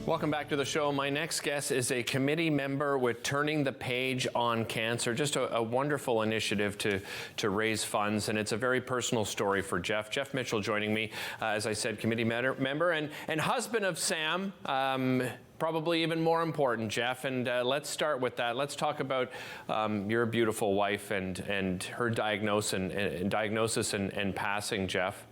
Welcome back to the show. My next guest is a committee member with Turning the Page on Cancer. Just a wonderful initiative to raise funds, and it's a very personal story for Jeff. Jeff Mitchell joining me, as I said, committee member and husband of Sam. Probably even more important, Jeff. And let's start with that. Let's talk about your beautiful wife and her diagnosis and passing, Jeff.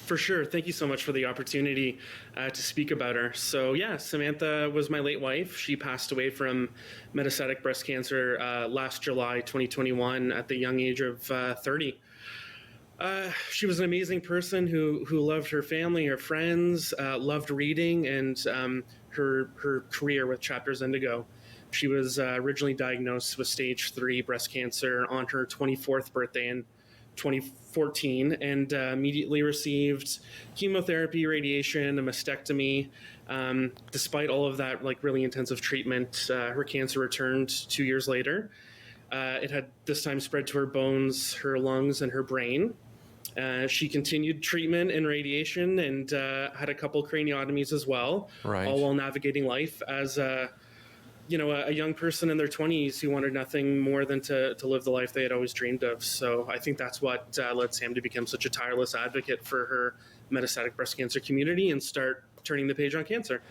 For sure. Thank you so much for the opportunity to speak about her. So yeah, Samantha was my late wife. She passed away from metastatic breast cancer last July 2021 at the young age of 30. She was an amazing person who loved her family, her friends, loved reading, and her career with Chapters Indigo. She was originally diagnosed with stage 3 breast cancer on her 24th birthday in 2014, and immediately received chemotherapy, radiation, a mastectomy. Despite all of that, really intensive treatment, her cancer returned 2 years later. It had this time spread to her bones, her lungs, and her brain. She continued treatment and radiation and had a couple craniotomies as well, right, all while navigating life as a young person in their 20s who wanted nothing more than to live the life they had always dreamed of. So I think that's what led Sam to become such a tireless advocate for her metastatic breast cancer community and start turning the page on cancer.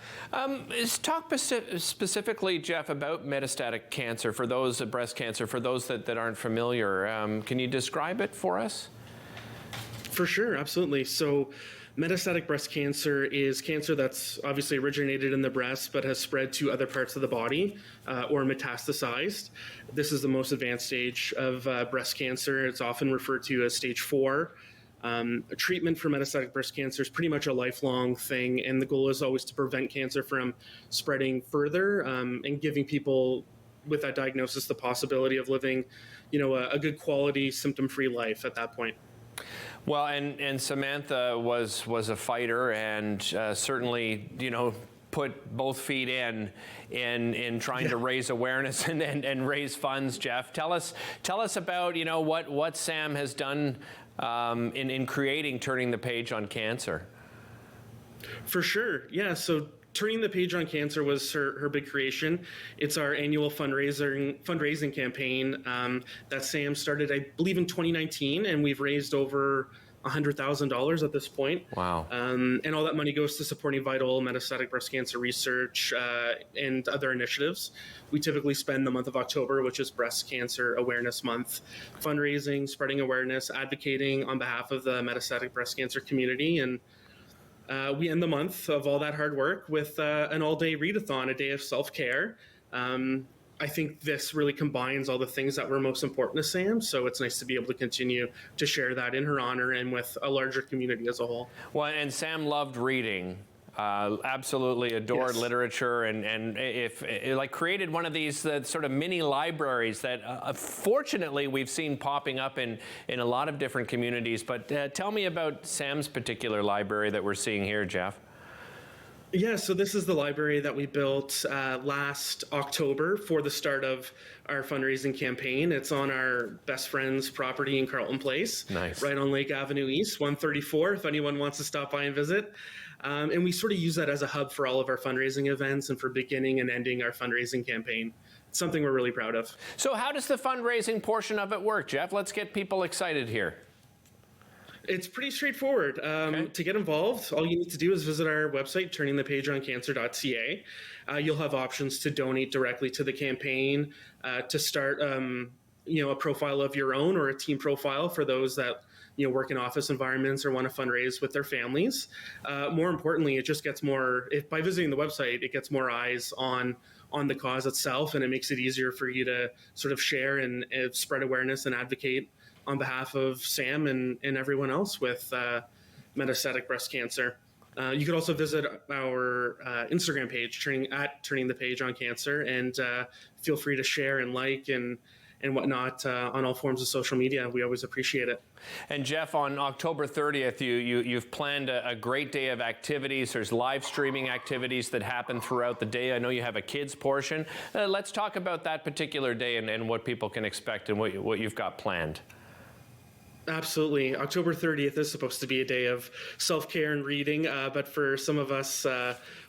Talk specifically, Jeff, about metastatic cancer for those breast cancer, for those that aren't familiar. Can you describe it for us? For sure, absolutely. So metastatic breast cancer is cancer that's obviously originated in the breast but has spread to other parts of the body or metastasized. This is the most advanced stage of breast cancer. It's often referred to as stage 4. Treatment for metastatic breast cancer is pretty much a lifelong thing, and the goal is always to prevent cancer from spreading further and giving people with that diagnosis the possibility of living, a good quality symptom-free life at that point. Well, and Samantha was a fighter and certainly, put both feet in trying to raise awareness and raise funds. Jeff, tell us about what Sam has done in creating Turning the Page on Cancer. For sure, yeah. So Turning the Page on Cancer was her big creation. It's our annual fundraising campaign that Sam started, I believe, in 2019, and we've raised over $100,000 at this point. Wow. And all that money goes to supporting vital metastatic breast cancer research and other initiatives. We typically spend the month of October, which is Breast Cancer Awareness Month, fundraising, spreading awareness, advocating on behalf of the metastatic breast cancer community. And we end the month of all that hard work with an all-day readathon, a day of self-care. I think this really combines all the things that were most important to Sam, so it's nice to be able to continue to share that in her honor and with a larger community as a whole. Well, and Sam loved reading. Absolutely adored literature, and if created one of these sort of mini libraries that fortunately we've seen popping up in a lot of different communities. But tell me about Sam's particular library that we're seeing here, Jeff. Yeah, so this is the library that we built last October for the start of our fundraising campaign. It's on our best friend's property in Carleton Place, nice, right on Lake Avenue East, 134, if anyone wants to stop by and visit. And we sort of use that as a hub for all of our fundraising events and for beginning and ending our fundraising campaign. It's something we're really proud of. So how does the fundraising portion of it work, Jeff? Let's get people excited here. It's pretty straightforward. To get involved, all you need to do is visit our website, turningthepageoncancer.ca. You'll have options to donate directly to the campaign, to start a profile of your own or a team profile for those that work in office environments or want to fundraise with their families. More importantly, it just gets by visiting the website, it gets more eyes on the cause itself, and it makes it easier for you to sort of share and spread awareness and advocate on behalf of Sam and everyone else with metastatic breast cancer. You could also visit our Instagram page, Turning the Page on Cancer, and feel free to share and like and whatnot on all forms of social media. We always appreciate it. And Jeff, on October 30th, you've planned a great day of activities. There's live streaming activities that happen throughout the day. I know you have a kids portion. Let's talk about that particular day and what people can expect and what you've got planned. Absolutely. October 30th is supposed to be a day of self-care and reading, but for some of us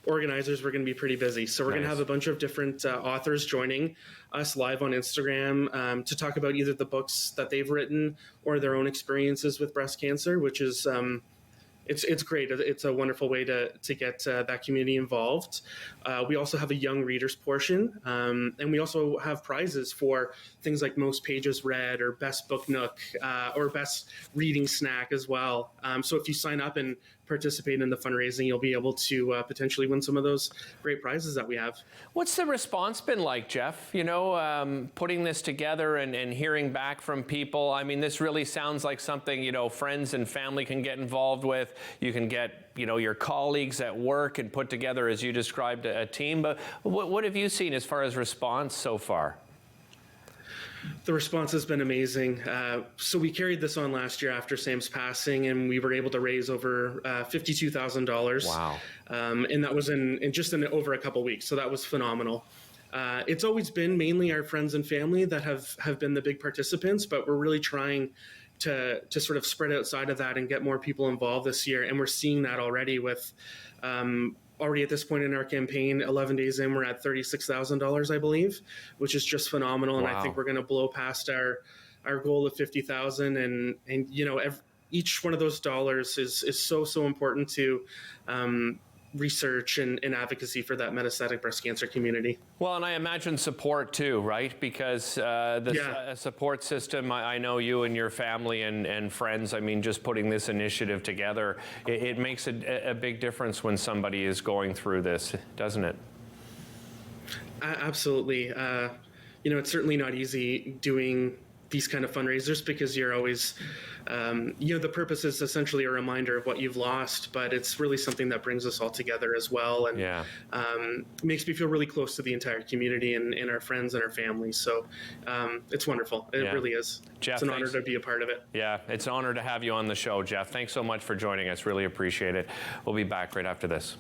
organizers, we're going to be pretty busy. So we're going to have a bunch of different authors joining us live on Instagram to talk about either the books that they've written or their own experiences with breast cancer, which is it's great. It's a wonderful way to get that community involved. We also have a young readers portion, and we also have prizes for things like most pages read or best book nook or best reading snack as well. So if you sign up and participate in the fundraising, you'll be able to potentially win some of those great prizes that we have. What's the response been like, Jeff? You know, putting this together and hearing back from people. I mean, this really sounds like something, you know, friends and family can get involved with. You can get, you know, your colleagues at work and put together, as you described, a team. But what have you seen as far as response so far? The response has been amazing. So we carried this on last year after Sam's passing, and we were able to raise over $52,000. Wow. And that was in over a couple weeks. So that was phenomenal. It's always been mainly our friends and family that have been the big participants, but we're really trying to sort of spread outside of that and get more people involved this year. And we're seeing that already with already at this point in our campaign, 11 days in, we're at $36,000, I believe, which is just phenomenal. And Wow. I think we're going to blow past our goal of 50,000. And you know, each one of those dollars is so important to research and advocacy for that metastatic breast cancer community. Well, and I imagine support too, right? Because the support system, I know you and your family and friends, I mean, just putting this initiative together, it makes a big difference when somebody is going through this, doesn't it? Absolutely. You know, it's certainly not easy doing these kind of fundraisers because you're always, you know, the purpose is essentially a reminder of what you've lost, but it's really something that brings us all together as well. And makes me feel really close to the entire community and our friends and our families. So it's wonderful. It really is. Jeff, it's an honor to be a part of it. Yeah, it's an honor to have you on the show, Jeff. Thanks so much for joining us. Really appreciate it. We'll be back right after this.